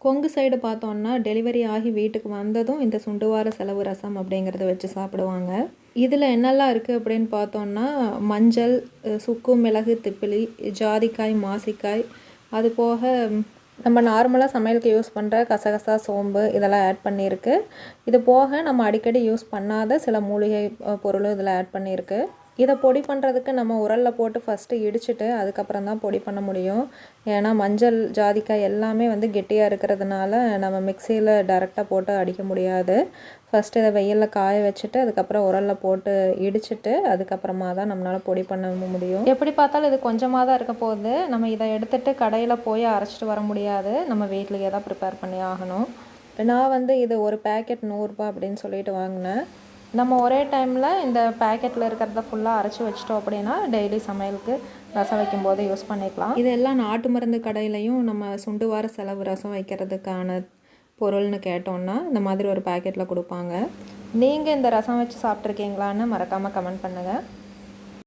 Kongu side பார்த்தோன்னா delivery ஆகி வீட்டுக்கு வந்ததும் இந்த சுண்டுவார செலவு ரசம் அப்படிங்கிறத வச்சு சாப்பிடுவாங்க. இதில் என்னெல்லாம் இருக்குது அப்படின்னு பார்த்தோன்னா மஞ்சள், சுக்கு, மிளகு, திப்பிலி, ஜாதிக்காய், மாசிக்காய், அது போக நம்ம நார்மலாக சமையலுக்கு யூஸ் பண்ணுற கசகசா, சோம்பு இதெல்லாம் ஆட் பண்ணியிருக்கு. இது போக நம்ம அடிக்கடி யூஸ் பண்ணாத சில மூலிகை பொருளும் இதில் ஆட் பண்ணியிருக்கு. இதை பொடி பண்ணுறதுக்கு நம்ம உரலில் போட்டு ஃபஸ்ட்டு இடிச்சிட்டு அதுக்கப்புறம் தான் பொடி பண்ண முடியும். ஏன்னா மஞ்சள், ஜாதிக்காய் எல்லாமே வந்து கெட்டியாக இருக்கிறதுனால நம்ம மிக்சியில் டைரெக்டாக போட்டு அடிக்க முடியாது. ஃபஸ்ட்டு இதை வெயிலில் காய வச்சுட்டு அதுக்கப்புறம் உரலில் போட்டு இடிச்சிட்டு அதுக்கப்புறமா தான் நம்மளால் பொடி பண்ண முடியும். எப்படி பார்த்தாலும் இது கொஞ்சமாக தான் இருக்க போகுது. நம்ம இதை எடுத்துகிட்டு கடையில் போய் அரைச்சிட்டு வர முடியாது. நம்ம வீட்லேயே தான் ப்ரிப்பேர் பண்ணி ஆகணும். நான் வந்து இது ஒரு பேக்கெட் 100 ரூபா அப்படின்னு சொல்லிட்டு வாங்கினேன். நம்ம ஒரே டைமில் இந்த பேக்கெட்டில் இருக்கிறத ஃபுல்லாக அரைச்சி வச்சிட்டோம் அப்படின்னா டெய்லி சமையலுக்கு ரசம் வைக்கும்போது யூஸ் பண்ணிக்கலாம். இதெல்லாம் நாட்டு மருந்து கடையிலையும் நம்ம சுண்டுவார செலவு ரசம் வைக்கிறதுக்கான பொருள்னு கேட்டோன்னா இந்த மாதிரி ஒரு பேக்கெட்டில் கொடுப்பாங்க. நீங்கள் இந்த ரசம் வச்சு சாப்பிட்ருக்கீங்களான்னு மறக்காமல் கமெண்ட் பண்ணுங்கள்.